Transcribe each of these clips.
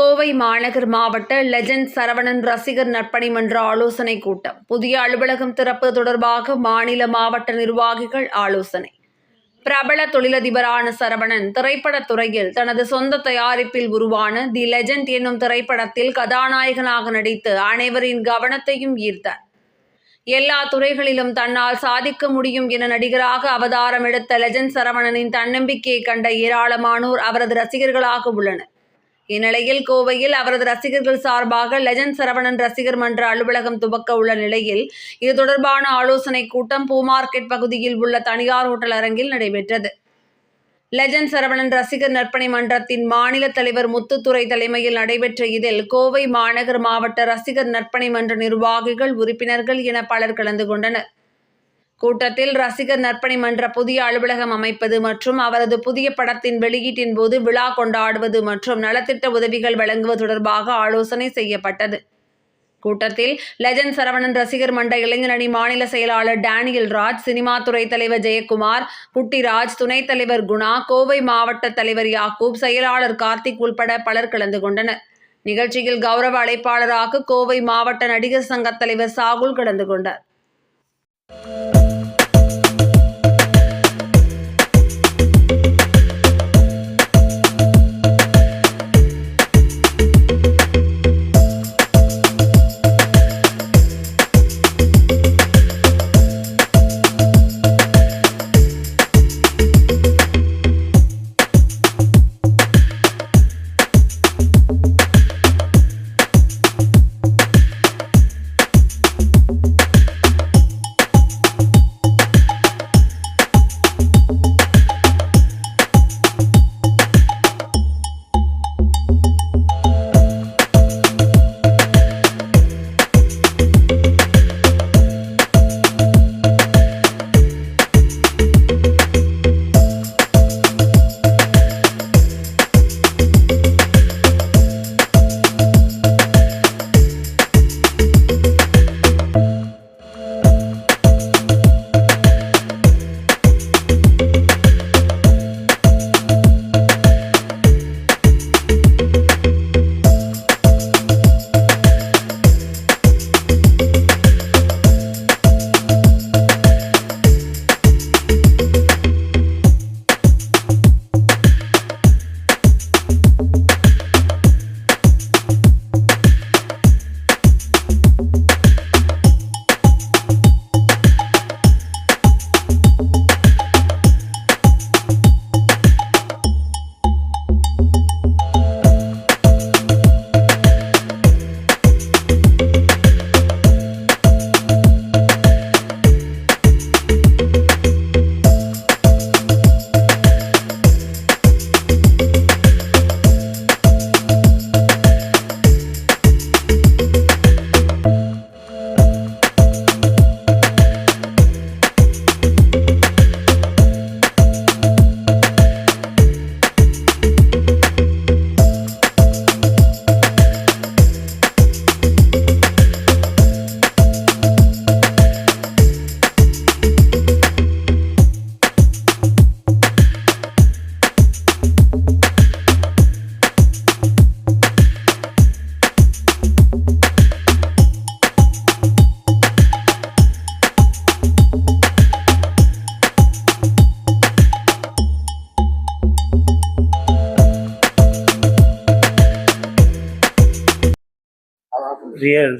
கோவை மாநகர் மாவட்ட லெஜண்ட் சரவணன் ரசிகர் நற்பணி மன்ற ஆலோசனை கூட்டம். புதிய அலுவலகம் திறப்பு தொடர்பாக மாநில மாவட்ட நிர்வாகிகள் ஆலோசனை. பிரபல தொழிலதிபரான சரவணன் திரைப்படத் துறையில் தனது சொந்த தயாரிப்பில் உருவான தி லெஜண்ட் என்னும் திரைப்படத்தில் கதாநாயகனாக நடித்து அனைவரின் கவனத்தையும் ஈர்த்தார். எல்லா துறைகளிலும் தன்னால் சாதிக்க முடியும் என நடிகராக அவதாரம் எடுத்த லெஜண்ட் சரவணனின் தன்னம்பிக்கையை கண்ட ஏராளமானோர் அவரது ரசிகர்களாக உள்ளனர். இந்நிலையில் கோவையில் அவரது ரசிகர்கள் சார்பாக லெஜண்ட் சரவணன் ரசிகர் மன்ற அலுவலகம் துவக்க உள்ள நிலையில் இது தொடர்பான ஆலோசனை கூட்டம் பூமார்க்கெட் பகுதியில் உள்ள தனியார் ஹோட்டல் அரங்கில் நடைபெற்றது. லெஜண்ட் சரவணன் ரசிகர் நற்பணி மன்றத்தின் மாநில தலைவர் முத்துத்துறை தலைமையில் நடைபெற்ற இதில் கோவை மாநகர் மாவட்ட ரசிகர் நற்பணி மன்ற நிர்வாகிகள், உறுப்பினர்கள் என பலர் கலந்து கொண்டனர். கூட்டத்தில் ரசிகர் நற்பணி மன்ற புதிய அலுவலகம் அமைப்பது மற்றும் அவரது புதிய படத்தின் வெளியீட்டின் போது விழா கொண்டாடுவது மற்றும் நலத்திட்ட உதவிகள் வழங்குவது தொடர்பாக ஆலோசனை செய்யப்பட்டது. கூட்டத்தில் லெஜண்ட் சரவணன் ரசிகர் மன்ற இளைஞரணி மாநில செயலாளர் டேனியல் ராஜ், சினிமா துறை தலைவர் ஜெயக்குமார், புட்டிராஜ், துணைத் தலைவர் குணா, கோவை மாவட்ட தலைவர் யாக்கூப், செயலாளர் கார்த்திக் உள்பட பலர் கலந்து கொண்டனர். நிகழ்ச்சியில் கௌரவ அழைப்பாளராக கோவை மாவட்ட நடிகர் சங்க தலைவர் சாகுல் கலந்து கொண்டார்.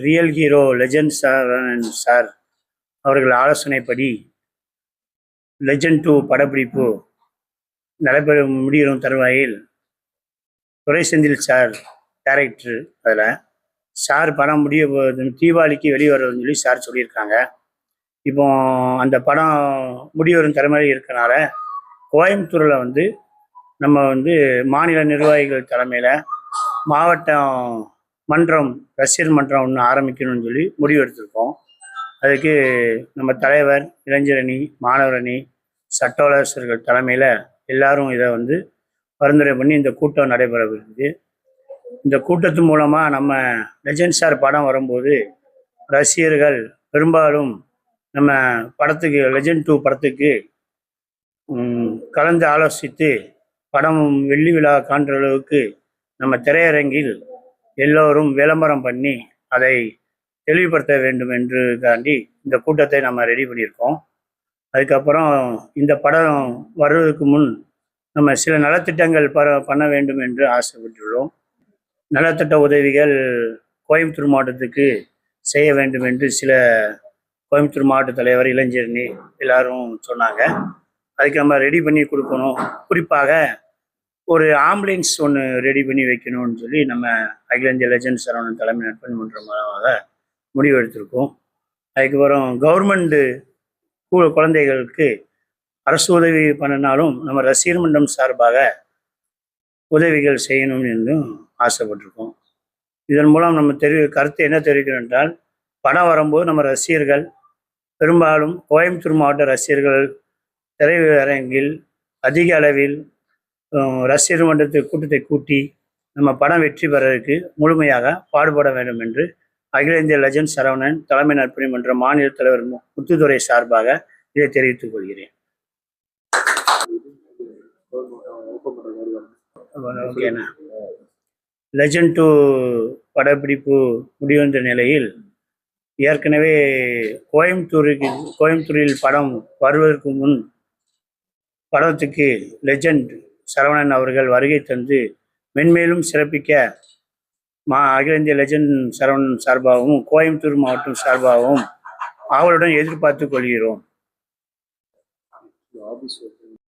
Real hero legend Saravanan sir அவர்கள் ஆலோசனைப்படி லெஜண்ட் 2 படப்பிடிப்பு நடைபெற முடியும் தருவாயில் துரை செந்தில் சார் டைரக்டர். அதில் சார் படம் முடிய தீபாவளிக்கு வெளிவருதுன்னு சொல்லி சார் சொல்லியிருக்காங்க. இப்போ அந்த படம் முடிவரும் தருமாதிரி இருக்கனால கோயம்புத்தூரில் நம்ம மாநில நிர்வாகிகள் தலைமையில் மாவட்டம் மன்றம், ரசிகர் மன்றம் ஒன்று ஆரம்பிக்கணும்னு சொல்லி முடிவெடுத்திருக்கோம். அதுக்கு நம்ம தலைவர், இளைஞரணி, மாணவரணி, சட்ட ஆலோசகர்கள் தலைமையில் எல்லாரும் இதை பரிந்துரை பண்ணி இந்த கூட்டம் நடைபெறவிருக்கு. இந்த கூட்டத்து மூலமாக நம்ம லெஜண்ட் சார் படம் வரும்போது ரசிகர்கள் பெரும்பாலும் நம்ம படத்துக்கு லெஜண்ட் 2 படத்துக்கு கலந்து ஆலோசித்து படம் வெள்ளி விழா காண்ற அளவுக்கு நம்ம திரையரங்கில் எல்லோரும் விளம்பரம் பண்ணி அதை தெளிவுபடுத்த வேண்டும் என்று காண்டி இந்த கூட்டத்தை நம்ம ரெடி பண்ணியிருக்கோம். அதுக்கப்புறம் இந்த படம் வர்றதுக்கு முன் நம்ம சில நலத்திட்டங்கள் பண்ண வேண்டும் என்று ஆசைப்பட்டுள்ளோம். நலத்திட்ட உதவிகள் கோயம்புத்தூர் மாவட்டத்துக்கு செய்ய வேண்டும் என்று சில கோயம்புத்தூர் மாவட்ட தலைவர் இளைஞரணி எல்லாரும் சொன்னாங்க. அதுக்கு நம்ம ரெடி பண்ணி கொடுக்கணும். குறிப்பாக ஒரு ஆம்புலன்ஸ் ஒன்று ரெடி பண்ணி வைக்கணும்னு சொல்லி நம்ம அகில இந்திய லெஜண்ட் சரவணன் தலைமை நற்பணி மன்றம் மூலமாக முடிவு எடுத்திருக்கோம். அதுக்கப்புறம் கவர்மெண்ட் குழந்தைகளுக்கு அரசு உதவி பண்ணினாலும் நம்ம ரசிகர் மன்றம் சார்பாக உதவிகள் செய்யணும் என்றும் ஆசைப்பட்டிருக்கோம். இதன் மூலம் நம்ம கருத்து என்ன தெரிவிக்கிறோம் என்றால், படம் வரும்போது நம்ம ரசிகர்கள் பெரும்பாலும் கோயம்புத்தூர் மாவட்ட ரசிகர்கள் திரையரங்கில் அதிக அளவில் ரசிகர் மன்றத்தை கூட்டத்தை கூட்டி நம்ம படம் வெற்றி பெறதுக்கு முழுமையாக பாடுபட வேண்டும் என்று அகில இந்திய லெஜண்ட் சரவணன் தலைமை நற்பணி மன்ற மாநில தலைவர் முத்துதுரை சார்பாக இதை தெரிவித்துக் கொள்கிறேன். ஓகேண்ணா. லெஜண்ட் 2 படப்பிடிப்பு முடிவந்த நிலையில் ஏற்கனவே கோயம்புத்தூரில் படம் வருவதற்கு முன் படத்துக்கு லெஜண்ட் சரவணன் அவர்கள் வருகை தந்து மென்மேலும் சிறப்பிக்க அகில இந்திய லெஜண்ட் சரவணன் சார்பாகவும் கோயம்புத்தூர் மாவட்டம் சார்பாகவும் ஆவலுடன் எதிர்பார்த்து கொள்கிறோம்.